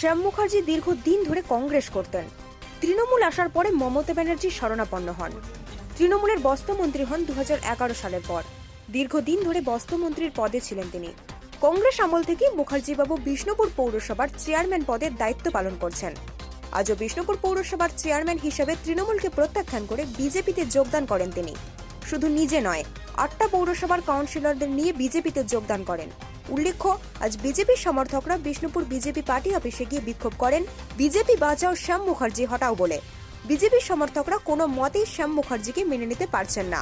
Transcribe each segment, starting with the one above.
শ্যাম মুখার্জি দীর্ঘদিন ধরে কংগ্রেস করতেন। তৃণমূল আসার পরে মমতা ব্যানার্জি শরণাপন্ন হন। তৃণমূলের বস্ত্রমন্ত্রী হন 2011 সালের পর। দীর্ঘদিন ধরে বস্ত্রমন্ত্রীর পদে ছিলেন তিনি। কংগ্রেস আমল থেকে মুখার্জিবাবু বিষ্ণুপুর পৌরসভার চেয়ারম্যান পদের দায়িত্ব পালন করছেন। আজও বিষ্ণুপুর পৌরসভার চেয়ারম্যান হিসেবে তৃণমূলকে প্রত্যাখ্যান করে বিজেপিতে যোগদান করেন তিনি। শুধু নিজে নয়, 8টা পৌরসভার কাউন্সিলরদের নিয়ে বিজেপিতে যোগদান করেন। উল্লেখ্য, আজ বিজেপির সমর্থকরা বিষ্ণুপুর বিজেপি পার্টি অফিসে গিয়ে বিক্ষোভ করেন বিজেপি বাঁচাও শ্যাম মুখার্জি হটাও বলে। বিজেপির সমর্থকরা কোনো মতেই শ্যাম মুখার্জিকে মেনে নিতে পারছেন না।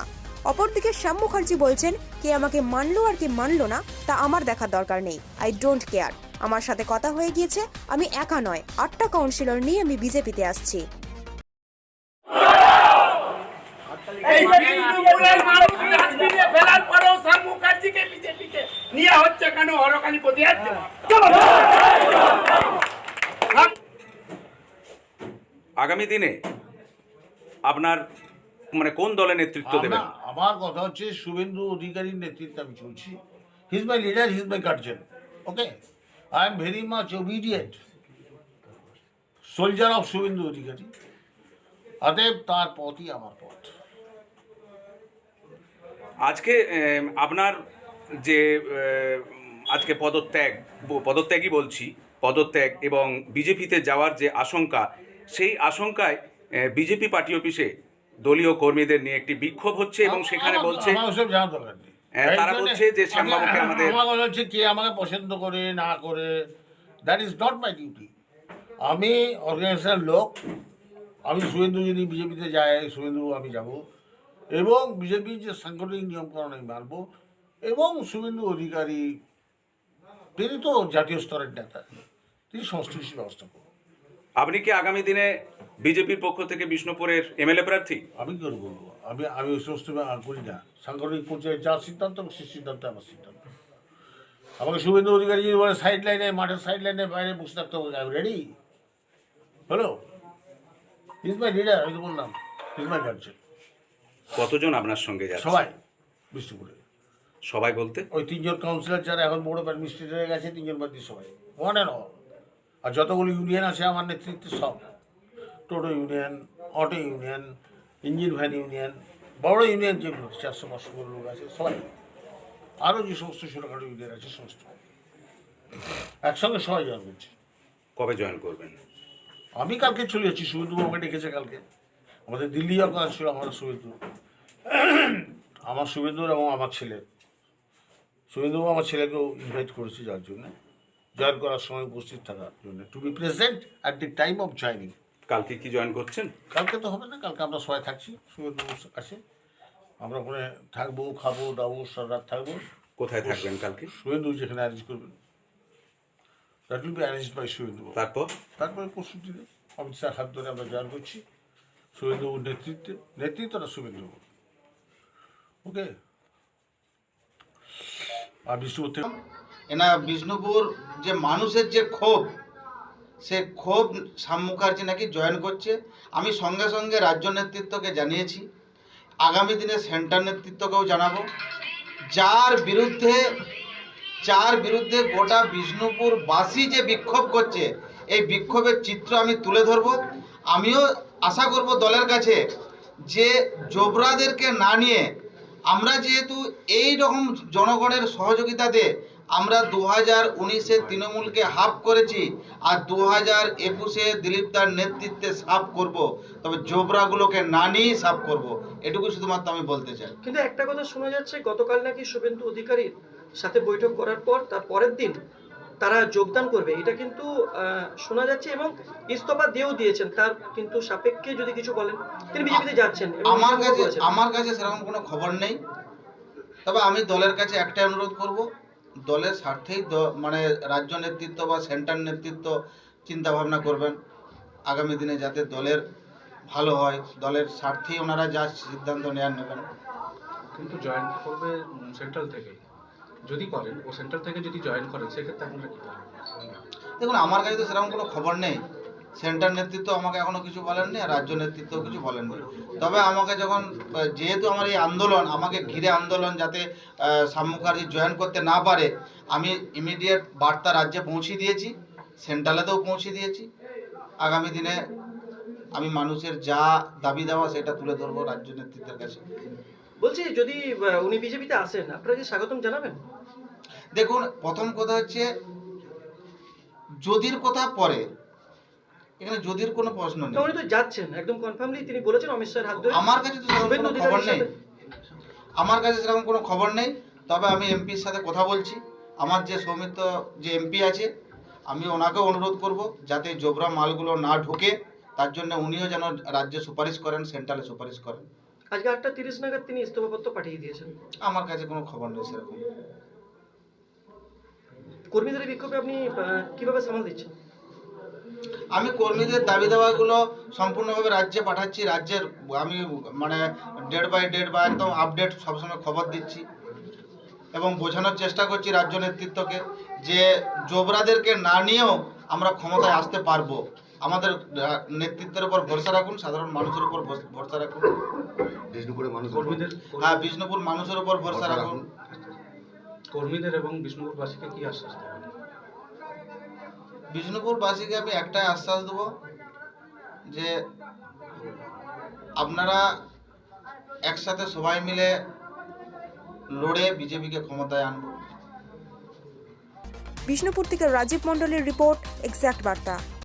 অপরদিকে শ্যাম মুখার্জি বলছেন, কে আমাকে মানলো আর কে মানলো না তা আমার দেখার দরকার নেই। I don't care. আমার সাথে কথা হয়ে গিয়েছে, আমি একা নয়, 8টা কাউন্সিলর নিয়ে আমি বিজেপিতে আসছি। আগামী দিনে আপনার মানে কোন দলের নেতৃত্ব দেবেন? আমার কথা হচ্ছে শুভেন্দু অধিকারীর নেতৃত্বে আমি চলছি। He is my leader, he is my guardian. Okay, I am very much obedient soldier of Suvendu Adhikari. অতএব তার পথই আমার পথ। আজকে আপনার যে আজকে পদত্যাগই বলছি, পদত্যাগ এবং বিজেপিতে যাওয়ার যে আশঙ্কা, সেই আশঙ্কায় বিজেপি পার্টি অফিসে দলীয় কর্মীদের নিয়ে একটি বিক্ষোভ হচ্ছে এবং সেখানে বলছে তারা বলছে যে শ্যামবাবুকে আমাদের আমার হচ্ছে কে আমাকে পছন্দ করে না করে, that is not my duty. আমি অর্গানাইজেশনের লোক। আমি শুভেন্দু যদি বিজেপিতে যায়, শুভেন্দু আমি যাব এবং বিজেপির যে সাংগঠনিক নিয়মকানুন আমি মানব। এবং শুভেন্দু অধিকারী তিনি তো জাতীয় স্তরের নেতা, তিনি সমস্ত কিছু ব্যবস্থা করবেন। আপনি কি আগামী দিনে বিজেপির পক্ষ থেকে বিষ্ণুপুরের এমএলএ প্রার্থী? আমি কি করে বলবো? আমি ওই সমস্ত করি না। সাংগঠনিক পর্যায়ে যার সিদ্ধান্ত সেই সিদ্ধান্ত আমার সিদ্ধান্ত। আমাকে শুভেন্দু অধিকারী যদি বলে সাইড লাইনে, মাঠের সাইড লাইনে বাইরে বসে থাকতে হবে, I ready. Hello, is my leader. আমি তো বললাম ইজ মাই গার্জিয়ান। কতজন আপনার সঙ্গে যাচ্ছে? সবাই বিষ্ণুপুরে। সবাই বলতে ওই 3জন কাউন্সিলর যারা এখন বড় অ্যাডমিনিস্ট্রেটর হয়ে গেছে, 3জন বাদ দিয়ে সবাই, ওয়ান অ্যান্ড অল। আর যতগুলো ইউনিয়ন আছে আমার নেতৃত্বে সব, toto union, auto union, engine van union, বড় ইউনিয়ন যেগুলো 400-500 লোক আছে সবাই, আরও যে সমস্ত ছোটোখাটো ইউনিয়ন আছে সমস্ত একসঙ্গে সবাই জয়েন করছে। কবে জয়েন করবেন? আমি কালকে চলে যাচ্ছি। শুভেন্দু আমাকে ডেকেছে কালকে। আমাদের দিল্লি যাওয়ার কথা ছিল আমার শুভেন্দুর এবং আমার ছেলের। শুভেন্দু আমার ছেলেকেও ইনভাইট করেছে যার জন্য, জয়েন করার সময় উপস্থিত থাকার জন্য, to be present at the time of joining. কালকে কি জয়েন করছেন? কালকে তো হবে না, কালকে আমরা সবাই থাকছি। শুভেন্দু আসে, আমরা ওখানে থাকবো, খাবো দাবো, সারা রাত থাকবো। কোথায় থাকবেন কালকে? শুভেন্দু যেখানে অ্যারেঞ্জ করবেন, that will be arranged by Suvendu. তারপরে পরশু দিনে অমিত শাহ হাত ধরে আমরা জয়েন করছি শুভেন্দুর নেতৃত্বটা শুভেন্দু। ওকে। আর বিষ্ণুপুর যে মানুষের যে ক্ষোভ, সে ক্ষোভ শ্যাম মুখার্জি নাকি জয়েন করছে। আমি সঙ্গে সঙ্গে রাজ্য নেতৃত্বকে জানিয়েছি, আগামী দিনে সেন্টার নেতৃত্বকেও জানাবো। যার বিরুদ্ধে গোটা বিষ্ণুপুরবাসী যে বিক্ষোভ করছে, এই বিক্ষোভের চিত্র আমি তুলে ধরব। আমিও আশা করব দলের কাছে যে জোবরাদেরকে না নিয়ে, আমরা যেহেতু এই রকম জনগণের সহযোগিতাতে আমরা 2019-এ তৃণমূলকে হাফ করেছি, আর 2021-এ দিলীপ দার নেতৃত্বে সাফ করব, তবে জোবরাগুলোকে না নিয়েই সাফ করব। এটুকু শুধুমাত্র আমি বলতে চাই। কিন্তু একটা কথা শোনা যাচ্ছে, গতকাল নাকি শুভেন্দু অধিকারীর সাথে বৈঠক করার পর তার পরের দিন তারা যোগদান করবে, এটা কিন্তু শোনা যাচ্ছে এবং ইস্তফা দিয়েছেন। তার কিন্তু সাপেক্ষে যদি কিছু বলেন, তিনি বিজেপিতে যাচ্ছেন। আমার কাছে সেরকম কোনো খবর নেই, তবে আমি দলের কাছে একটাই অনুরোধ করব, দলের স্বার্থেই মানে রাজ্য নেতৃত্ব বা সেন্টার নেতৃত্ব চিন্তা ভাবনা করবেন আগামী দিনে যাতে দলের ভালো হয়, দলের স্বার্থেই ওনারা যা সিদ্ধান্ত নেবেন। কিন্তু জয়েন করবে সেন্ট্রাল থেকে, যদি করেন ও সেন্ট্রাল থেকে যদি জয়েন করেন সেক্ষেত্রে আপনারা কী করেন? দেখুন, আমার কাছে তো সেরকম কোনো খবর নেই। সেন্টার নেতৃত্ব আমাকে এখনও কিছু বলেননি, আর রাজ্য নেতৃত্বও কিছু বলেননি। তবে আমাকে যখন, যেহেতু আমার এই আন্দোলন, আমাকে ঘিরে আন্দোলন যাতে শ্যাম মুখার্জি জয়েন করতে না পারে, আমি ইমিডিয়েট বার্তা রাজ্যে পৌঁছে দিয়েছি সেন্ট্রালেতেও পৌঁছে দিয়েছি। আগামী দিনে আমি মানুষের যা দাবি দেওয়া সেটা তুলে ধরবো রাজ্য নেতৃত্বের কাছে। বলছি যদি উনি বিজেপিতে আসেন আপনারা কি স্বাগতম জানাবেন? দেখুন, প্রথম কথা হচ্ছে যদির কথা পরে, এখানে যদির কোনো প্রশ্ন তো নেই। উনি তো যাচ্ছেন একদম কনফার্মলি, তিনি বলেছেন অমিত শাহের হাত ধরে। আমার কাছে তো সেরকম শুভেন্দু কোনো খবর অধিকারীর নেই, সাথে আমার কাছে সেরকম কোনো খবর নেই। তবে আমি এমপির সাথে কথা বলছি, আমার যে সৌমিত্র যে এমপি আছে, আমি ওনাকেও অনুরোধ করব যাতে জোবরা মালগুলো না ঢোকে, তার জন্য উনিও যেন রাজ্যে সুপারিশ করেন, সেন্ট্রালে সুপারিশ করেন। আজকে 8:30 নাগাদ তিনি ইস্তফাপত্র পাঠিয়ে দিয়েছেন। আমার কাছে কোনো খবর নেই সেরকম। কর্মীদের এই বিক্ষোভে আপনি কিভাবে সামাল দিচ্ছেন? আমি কর্মীদের দাবি দাওয়াগুলো সম্পূর্ণভাবে রাজ্যে পাঠাচ্ছি। রাজ্যের আমি মানে ডেট বাই ডেট বা একদম আপডেট সবসময় খবর দিচ্ছি এবং বোঝানোর চেষ্টা করছি রাজ্য নেতৃত্বকে যে জোবরাদেরকে না নিয়েও আমরা ক্ষমতায় আসতে পারবো। আমাদের নেতৃত্বের উপর ভরসা রাখুন, সাধারণ মানুষের উপর ভরসা রাখুন। কর্মীদের হ্যাঁ, বিষ্ণুপুর মানুষের উপর ভরসা রাখুন। কর্মীদের এবং বিষ্ণুপুরবাসীকে কি আশ্বাস দেবেন? বিষ্ণুপুরবাসীকে আমি একটাই আশ্বাস দেবো যে আপনারা একসাথে সবাই মিলে লড়ে বিজেপিকে ক্ষমতায় আনবো। বিষ্ণুপুর থেকে রাজীব মণ্ডলের রিপোর্ট, এক্স্যাক্ট বার্তা।